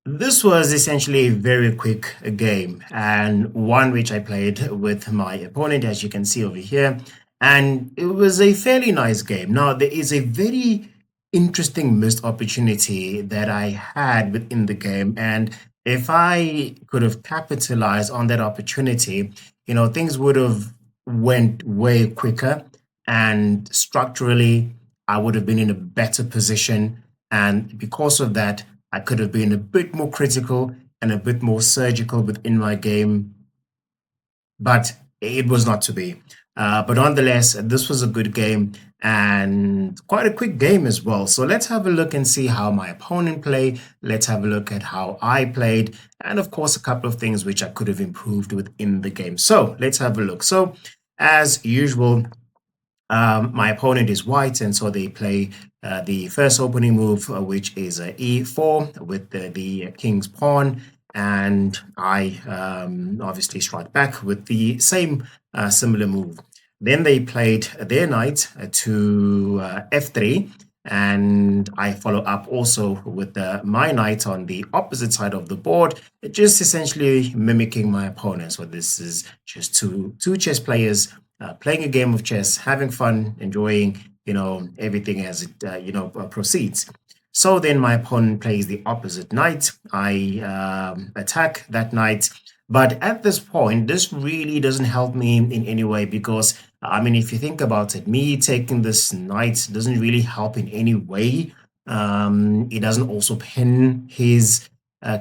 This was essentially a very quick game and one which I played with my opponent, as you can see over here. And it was a fairly nice game. Now, there is a very interesting missed opportunity that I had within the game. And if I could have capitalized on that opportunity, things would have went way quicker. And structurally, I would have been in a better position. And because of that, I could have been a bit more critical and a bit more surgical within my game, but it was not to be. But nonetheless, this was a good game and quite a quick game as well. So let's have a look and see how my opponent played. Let's have a look at how I played, and of course, a couple of things which I could have improved within the game. So let's have a look. So, as usual, my opponent is white, and so they play the first opening move, which is e4 with the king's pawn. And I obviously strike back with the same similar move. Then they played their knight to f3, and I follow up also with my knight on the opposite side of the board, just essentially mimicking my opponent. So this is just two chess players playing a game of chess, having fun, enjoying, everything as it, proceeds. So then my opponent plays the opposite knight. I attack that knight. But at this point, this really doesn't help me in any way because, I mean, if you think about it, me taking this knight doesn't really help in any way. It doesn't also pin his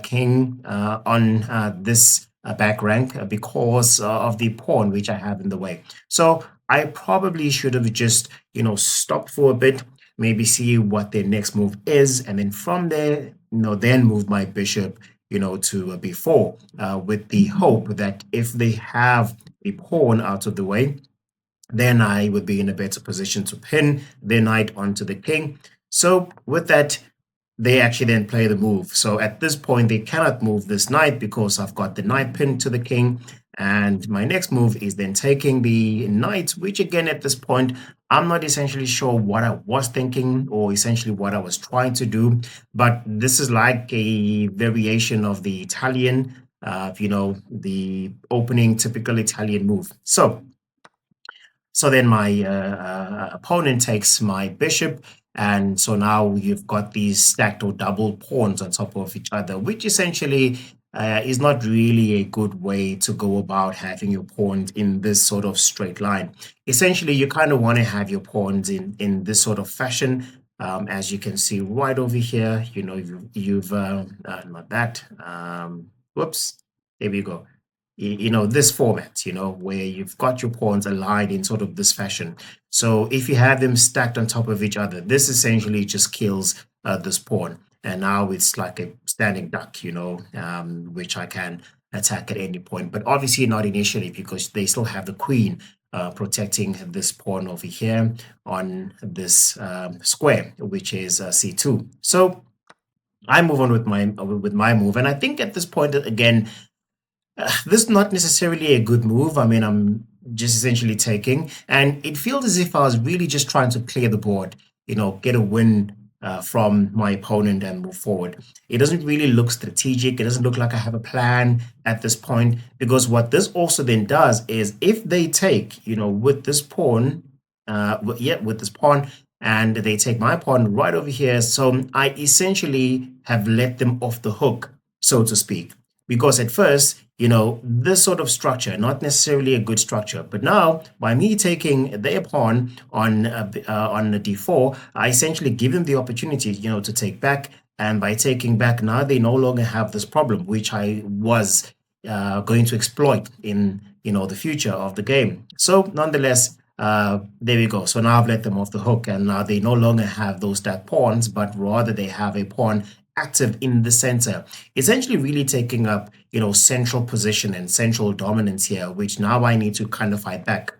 king on this back rank because of the pawn which I have in the way. So I probably should have just, stopped for a bit, maybe see what their next move is, and then from there, then move my bishop, to b4, with the hope that if they have the pawn out of the way, then I would be in a better position to pin their knight onto the king. So with that, they actually then play the move. So at this point, they cannot move this knight because I've got the knight pinned to the king. And my next move is then taking the knight, which again, at this point, I'm not essentially sure what I was thinking or essentially what I was trying to do. But this is like a variation of the Italian, the opening typical Italian move. So then my opponent takes my bishop, and so now you've got these stacked or double pawns on top of each other, which essentially is not really a good way to go about having your pawns in this sort of straight line. Essentially, you kind of want to have your pawns in this sort of fashion. As you can see right over here, you've not that. Whoops, there we go. This format, where you've got your pawns aligned in sort of this fashion. So if you have them stacked on top of each other, this essentially just kills this pawn. And now it's like a standing duck, which I can attack at any point, but obviously not initially because they still have the queen protecting this pawn over here on this square, which is c2. So I move on with my move, and I think at this point again, this is not necessarily a good move. I mean, I'm just essentially taking, and it feels as if I was really just trying to clear the board, get a win from my opponent and move forward. It doesn't really look strategic. It doesn't look like I have a plan at this point, because what this also then does is if they take, with this pawn, with this pawn, and they take my pawn right over here. So I essentially have let them off the hook, so to speak, because at first, this sort of structure, not necessarily a good structure, but now by me taking their pawn on the d4, I essentially give them the opportunity, to take back. And by taking back, now they no longer have this problem, which I was going to exploit in, the future of the game. So nonetheless, there we go. So now I've let them off the hook, and now they no longer have those stacked pawns, but rather they have a pawn active in the center, essentially really taking up, central position and central dominance here, which now I need to kind of fight back.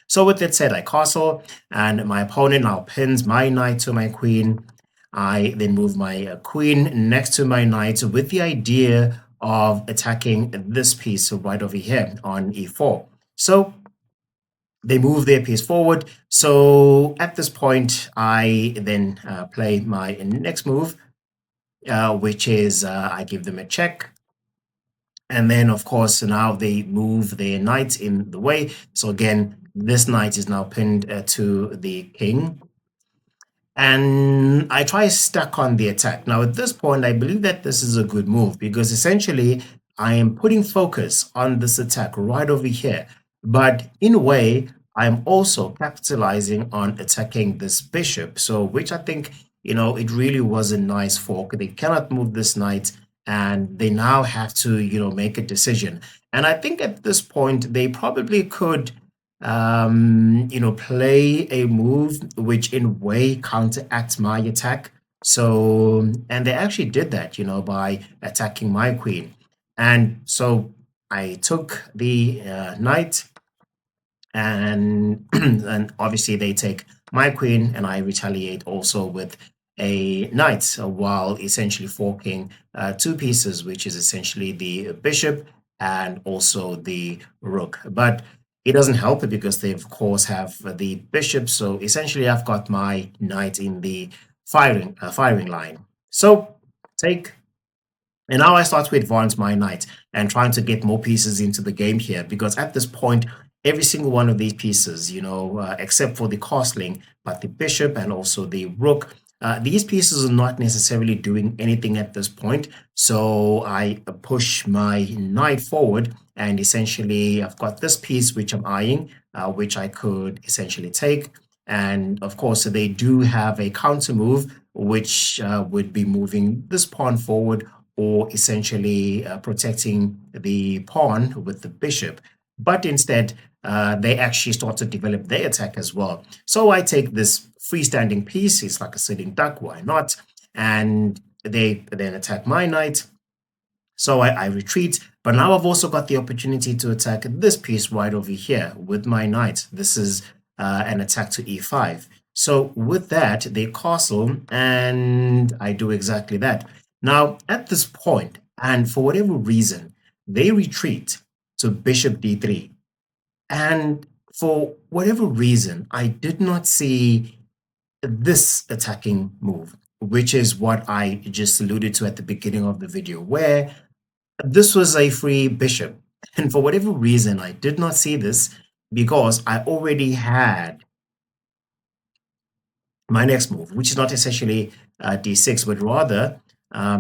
So with that said, I castle, and my opponent now pins my knight to my queen. I then move my queen next to my knight with the idea of attacking this piece right over here on e4. So they move their piece forward. So at this point, I then play my next move, which is I give them a check. And then, of course, now they move their knight in the way. So again, this knight is now pinned to the king. And I try stuck on the attack. Now, at this point, I believe that this is a good move because essentially I am putting focus on this attack right over here. But in a way, I'm also capitalizing on attacking this bishop. So, which I think, it really was a nice fork. They cannot move this knight and they now have to, make a decision. And I think at this point, they probably could play a move which in a way counteracts my attack. So, and they actually did that, by attacking my queen. And so I took the knight, and and obviously they take my queen, and I retaliate also with a knight, while essentially forking two pieces, which is essentially the bishop and also the rook. But it doesn't help it because they of course have the bishop. So essentially, I've got my knight in the firing line. So take and now I start to advance my knight and trying to get more pieces into the game here because at this point, every single one of these pieces, except for the castling, but the bishop and also the rook, these pieces are not necessarily doing anything at this point. So I push my knight forward, and essentially I've got this piece which I'm eyeing, which I could essentially take. And of course, they do have a counter move, which would be moving this pawn forward or essentially protecting the pawn with the bishop. But instead, they actually start to develop their attack as well. So I take this freestanding piece, it's like a sitting duck, why not? And they then attack my knight. So I retreat, but now I've also got the opportunity to attack this piece right over here with my knight. This is an attack to e5. So with that, they castle, and I do exactly that. Now, at this point, and for whatever reason, they retreat to bishop d3. And for whatever reason, I did not see this attacking move, which is what I just alluded to at the beginning of the video, where this was a free bishop. And for whatever reason, I did not see this because I already had my next move, which is not essentially d6, but rather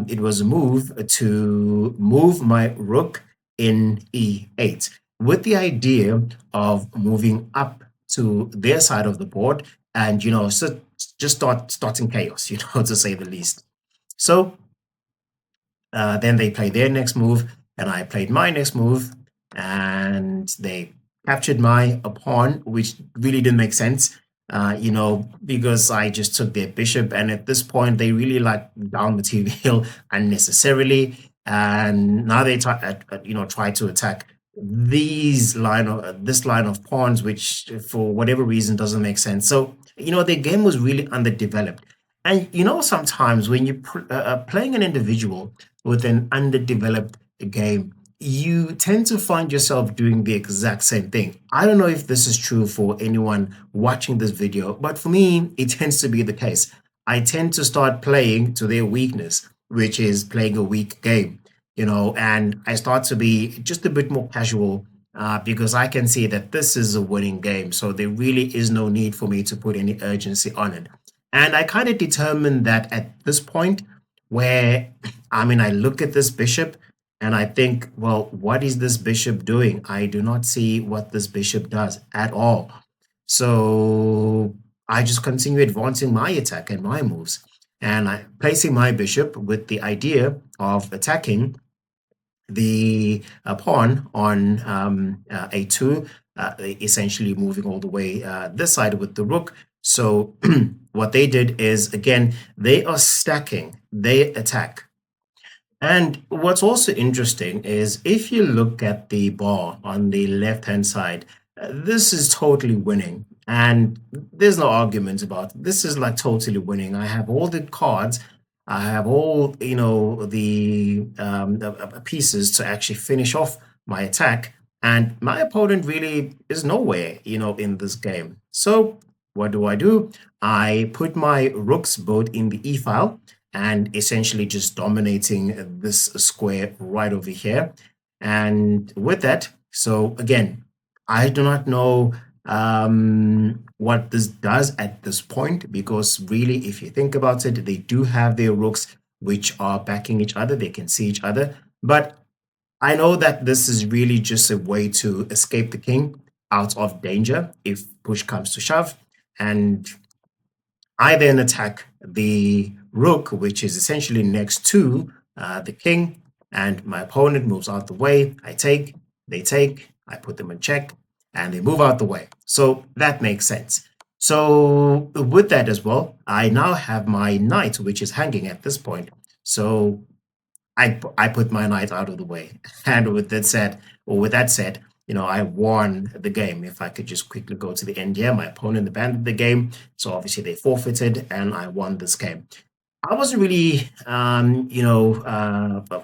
it was a move to move my rook in e8 with the idea of moving up to their side of the board and, so just starting chaos, to say the least. So then they played their next move, and I played my next move, and they captured my pawn, which really didn't make sense, because I just took their bishop, and at this point they really like down material unnecessarily, and now they try to attack this line of pawns, which for whatever reason doesn't make sense. So the game was really underdeveloped. And sometimes when you're playing an individual with an underdeveloped game, you tend to find yourself doing the exact same thing. I don't know if this is true for anyone watching this video, but for me, it tends to be the case. I tend to start playing to their weakness, which is playing a weak game, and I start to be just a bit more casual because I can see that this is a winning game. So there really is no need for me to put any urgency on it. And I kind of determined that at this point where, I look at this bishop and I think, well, what is this bishop doing? I do not see what this bishop does at all. So I just continue advancing my attack and my moves. And I placing my bishop with the idea of attacking the pawn on a2, essentially moving all the way this side with the rook. So what they did is, again, they are stacking their attack. And what's also interesting is if you look at the bar on the left-hand side, this is totally winning. And there's no argument about it. This is like totally winning. I have all the cards. I have all, the pieces to actually finish off my attack. And my opponent really is nowhere, in this game. So what do? I put my rooks both in the e file, and essentially just dominating this square right over here. And with that, so again, I do not know what this does at this point, because really, if you think about it, they do have their rooks which are backing each other, they can see each other. But I know that this is really just a way to escape the king out of danger if push comes to shove. And I then attack the rook, which is essentially next to the king, and my opponent moves out the way. I take, they take, I put them in check, and they move out the way. So that makes sense. So with that as well, I now have my knight, which is hanging at this point. So I put my knight out of the way. And with that said, I won the game. If I could just quickly go to the end here, my opponent abandoned the game. So obviously they forfeited and I won this game. I wasn't really,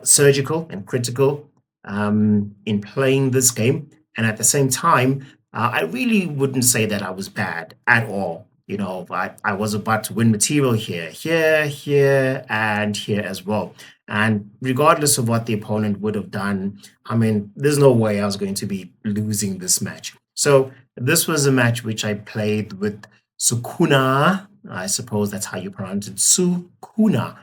surgical and critical in playing this game. And at the same time, I really wouldn't say that I was bad at all. I was about to win material here, and here as well. And regardless of what the opponent would have done, I mean, there's no way I was going to be losing this match. So this was a match which I played with Sukuna. I suppose that's how you pronounce it. Sukuna.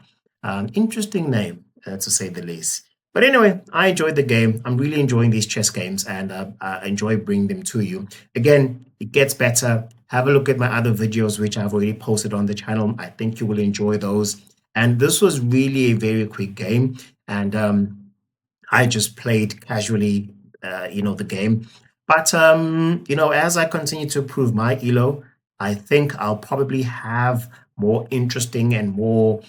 Interesting name, to say the least. But anyway, I enjoyed the game. I'm really enjoying these chess games, and I enjoy bringing them to you. Again, it gets better. Have a look at my other videos, which I've already posted on the channel. I think you will enjoy those. And this was really a very quick game. And I just played casually, the game. But, as I continue to improve my ELO, I think I'll probably have more interesting and more,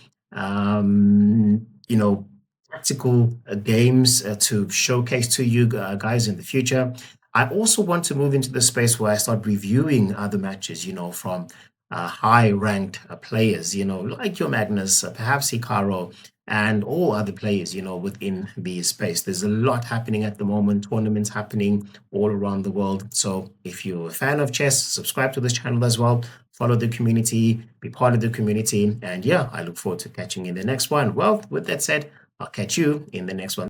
practical games to showcase to you guys in the future. I also want to move into the space where I start reviewing other matches, from high ranked players, like your Magnus, perhaps Hikaru, and all other players, within the space. There's a lot happening at the moment, tournaments happening all around the world. So if you're a fan of chess, subscribe to this channel as well. Follow the community, be part of the community. And yeah, I look forward to catching you in the next one. Well, with that said, I'll catch you in the next one.